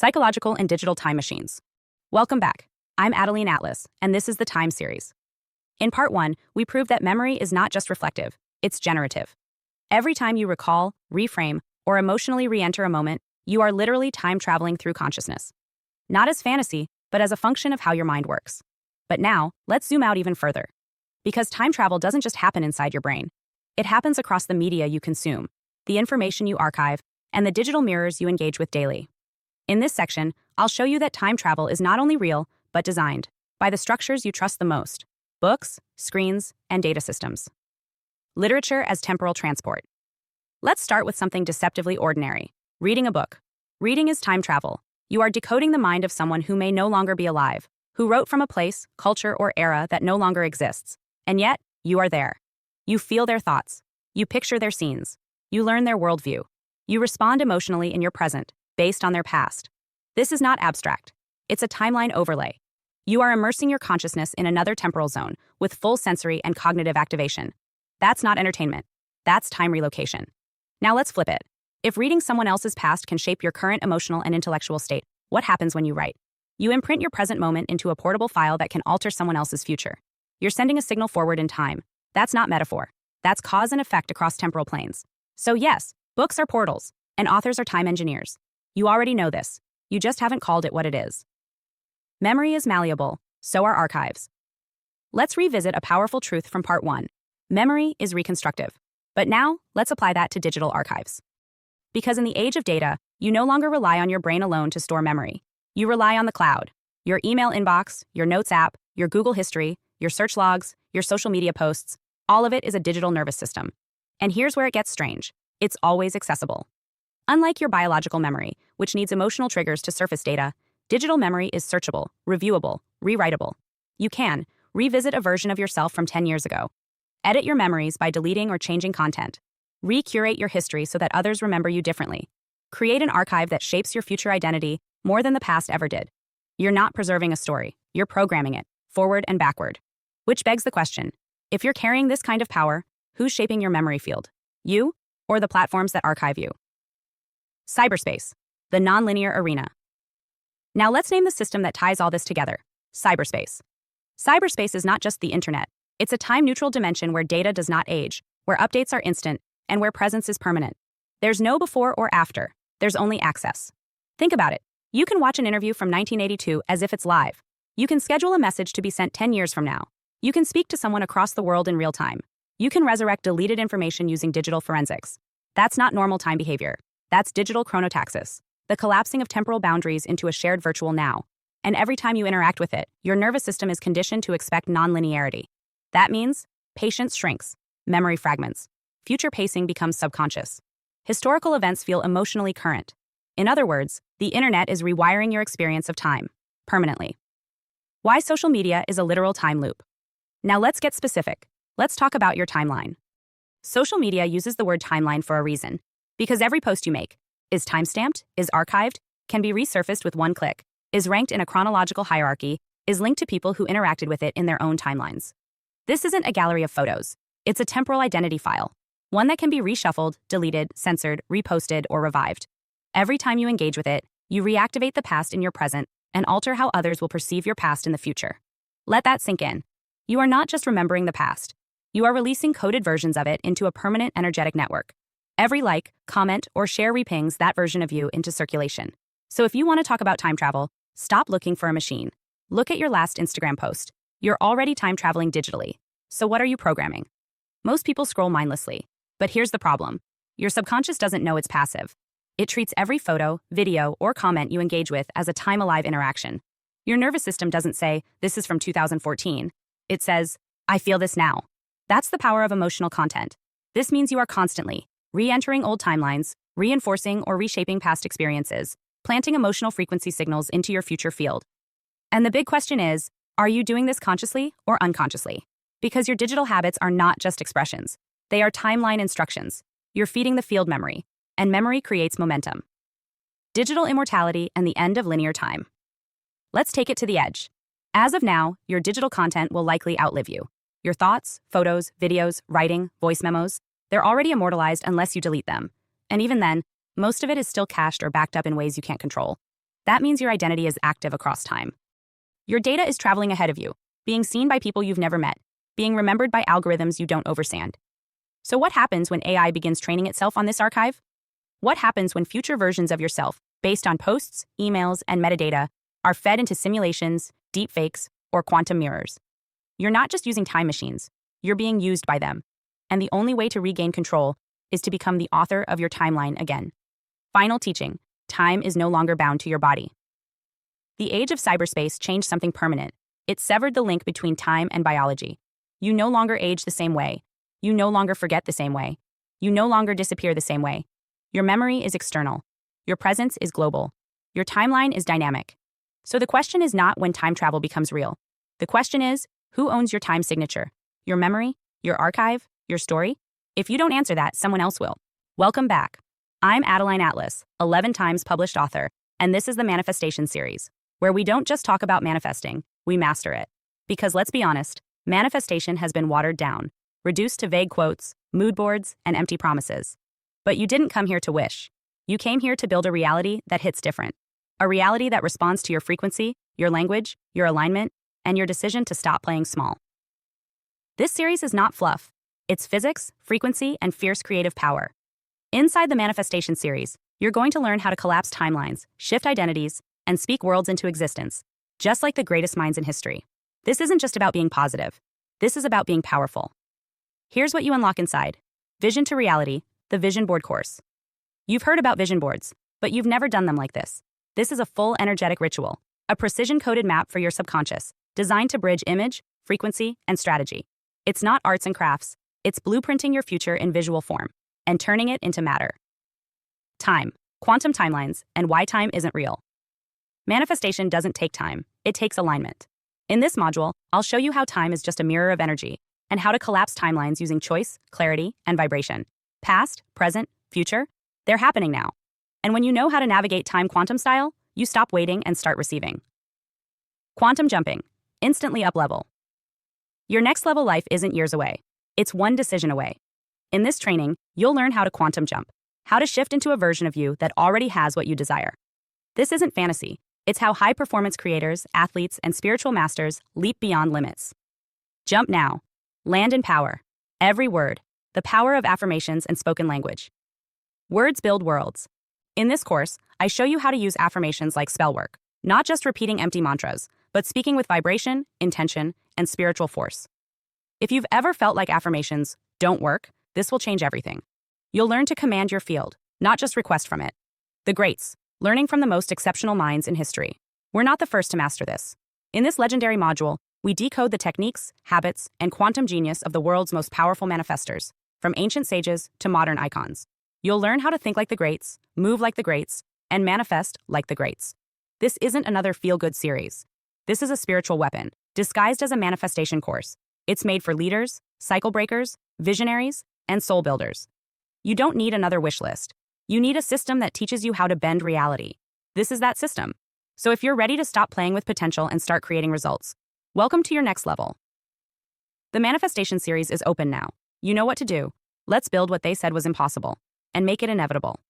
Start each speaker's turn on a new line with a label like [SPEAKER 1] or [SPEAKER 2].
[SPEAKER 1] Psychological and Digital Time Machines. Welcome back. I'm Adeline Atlas, and this is the Time series. In part 1, we proved that memory is not just reflective, it's generative. Every time you recall, reframe, or emotionally re-enter a moment, you are literally time-traveling through consciousness. Not as fantasy, but as a function of how your mind works. But now, let's zoom out even further. Because time travel doesn't just happen inside your brain. It happens across the media you consume, the information you archive, and the digital mirrors you engage with daily. In this section, I'll show you that time travel is not only real, but designed by the structures you trust the most: books, screens, and data systems. Literature as temporal transport. Let's start with something deceptively ordinary: reading a book. Reading is time travel. You are decoding the mind of someone who may no longer be alive, who wrote from a place, culture, or era that no longer exists. And yet, you are there. You feel their thoughts. You picture their scenes. You learn their worldview. You respond emotionally in your present, based on their past. This is not abstract. It's a timeline overlay. You are immersing your consciousness in another temporal zone with full sensory and cognitive activation. That's not entertainment. That's time relocation. Now let's flip it. If reading someone else's past can shape your current emotional and intellectual state, what happens when you write? You imprint your present moment into a portable file that can alter someone else's future. You're sending a signal forward in time. That's not metaphor. That's cause and effect across temporal planes. So yes, books are portals, and authors are time engineers. You already know this. You just haven't called it what it is. Memory is malleable, so are archives. Let's revisit a powerful truth from part 1. Memory is reconstructive. But now, let's apply that to digital archives. Because in the age of data, you no longer rely on your brain alone to store memory. You rely on the cloud. Your email inbox, your notes app, your Google history, your search logs, your social media posts, all of it is a digital nervous system. And here's where it gets strange. It's always accessible. Unlike your biological memory, which needs emotional triggers to surface data, digital memory is searchable, reviewable, rewritable. You can revisit a version of yourself from 10 years ago. Edit your memories by deleting or changing content. Recurate your history so that others remember you differently. Create an archive that shapes your future identity more than the past ever did. You're not preserving a story, you're programming it, forward and backward. Which begs the question, if you're carrying this kind of power, who's shaping your memory field? You, or the platforms that archive you? Cyberspace, the nonlinear arena. Now let's name the system that ties all this together: cyberspace. Cyberspace is not just the internet. It's a time-neutral dimension where data does not age, where updates are instant, and where presence is permanent. There's no before or after. There's only access. Think about it. You can watch an interview from 1982 as if it's live. You can schedule a message to be sent 10 years from now. You can speak to someone across the world in real time. You can resurrect deleted information using digital forensics. That's not normal time behavior. That's digital chronotaxis, the collapsing of temporal boundaries into a shared virtual now. And every time you interact with it, your nervous system is conditioned to expect nonlinearity. That means patience shrinks, memory fragments, future pacing becomes subconscious. Historical events feel emotionally current. In other words, the internet is rewiring your experience of time, permanently. Why social media is a literal time loop. Now let's get specific. Let's talk about your timeline. Social media uses the word timeline for a reason. Because every post you make is timestamped, is archived, can be resurfaced with one click, is ranked in a chronological hierarchy, is linked to people who interacted with it in their own timelines. This isn't a gallery of photos. It's a temporal identity file, one that can be reshuffled, deleted, censored, reposted, or revived. Every time you engage with it, you reactivate the past in your present and alter how others will perceive your past in the future. Let that sink in. You are not just remembering the past. You are releasing coded versions of it into a permanent energetic network. Every like, comment, or share repings that version of you into circulation. So if you want to talk about time travel, stop looking for a machine. Look at your last Instagram post. You're already time traveling digitally. So what are you programming? Most people scroll mindlessly. But here's the problem. Your subconscious doesn't know it's passive. It treats every photo, video, or comment you engage with as a time-alive interaction. Your nervous system doesn't say, "This is from 2014. It says, "I feel this now." That's the power of emotional content. This means you are constantly re-entering old timelines, reinforcing or reshaping past experiences, planting emotional frequency signals into your future field. And the big question is, are you doing this consciously or unconsciously? Because your digital habits are not just expressions. They are timeline instructions. You're feeding the field memory, and memory creates momentum. Digital immortality and the end of linear time. Let's take it to the edge. As of now, your digital content will likely outlive you. Your thoughts, photos, videos, writing, voice memos, they're already immortalized unless you delete them. And even then, most of it is still cached or backed up in ways you can't control. That means your identity is active across time. Your data is traveling ahead of you, being seen by people you've never met, being remembered by algorithms you don't understand. So what happens when AI begins training itself on this archive? What happens when future versions of yourself, based on posts, emails, and metadata, are fed into simulations, deepfakes, or quantum mirrors? You're not just using time machines, you're being used by them. And the only way to regain control is to become the author of your timeline again. Final teaching: time is no longer bound to your body. The age of cyberspace changed something permanent. It severed the link between time and biology. You no longer age the same way. You no longer forget the same way. You no longer disappear the same way. Your memory is external. Your presence is global. Your timeline is dynamic. So the question is not when time travel becomes real. The question is, who owns your time signature? Your memory? Your archive? Your story? If you don't answer that, someone else will. Welcome back. I'm Adeline Atlas, 11 times published author, and this is the Manifestation series, where we don't just talk about manifesting, we master it. Because let's be honest, manifestation has been watered down, reduced to vague quotes, mood boards, and empty promises. But you didn't come here to wish. You came here to build a reality that hits different. A reality that responds to your frequency, your language, your alignment, and your decision to stop playing small. This series is not fluff. It's physics, frequency, and fierce creative power. Inside the Manifestation series, you're going to learn how to collapse timelines, shift identities, and speak worlds into existence, just like the greatest minds in history. This isn't just about being positive. This is about being powerful. Here's what you unlock inside. Vision to Reality, the Vision Board course. You've heard about vision boards, but you've never done them like this. This is a full energetic ritual, a precision-coded map for your subconscious, designed to bridge image, frequency, and strategy. It's not arts and crafts. It's blueprinting your future in visual form and turning it into matter. Time, quantum timelines, and why time isn't real. Manifestation doesn't take time. It takes alignment. In this module, I'll show you how time is just a mirror of energy and how to collapse timelines using choice, clarity, and vibration. Past, present, future, they're happening now. And when you know how to navigate time quantum style, you stop waiting and start receiving. Quantum jumping, instantly up level. Your next level life isn't years away. It's one decision away. In this training, you'll learn how to quantum jump, how to shift into a version of you that already has what you desire. This isn't fantasy. It's how high-performance creators, athletes, and spiritual masters leap beyond limits. Jump now. Land in power. Every word. The power of affirmations and spoken language. Words build worlds. In this course, I show you how to use affirmations like spell work, not just repeating empty mantras, but speaking with vibration, intention, and spiritual force. If you've ever felt like affirmations don't work, this will change everything. You'll learn to command your field, not just request from it. The greats, learning from the most exceptional minds in history. We're not the first to master this. In this legendary module, we decode the techniques, habits, and quantum genius of the world's most powerful manifestors, from ancient sages to modern icons. You'll learn how to think like the greats, move like the greats, and manifest like the greats. This isn't another feel-good series. This is a spiritual weapon, disguised as a manifestation course. It's made for leaders, cycle breakers, visionaries, and soul builders. You don't need another wish list. You need a system that teaches you how to bend reality. This is that system. So if you're ready to stop playing with potential and start creating results, welcome to your next level. The Manifestation series is open now. You know what to do. Let's build what they said was impossible and make it inevitable.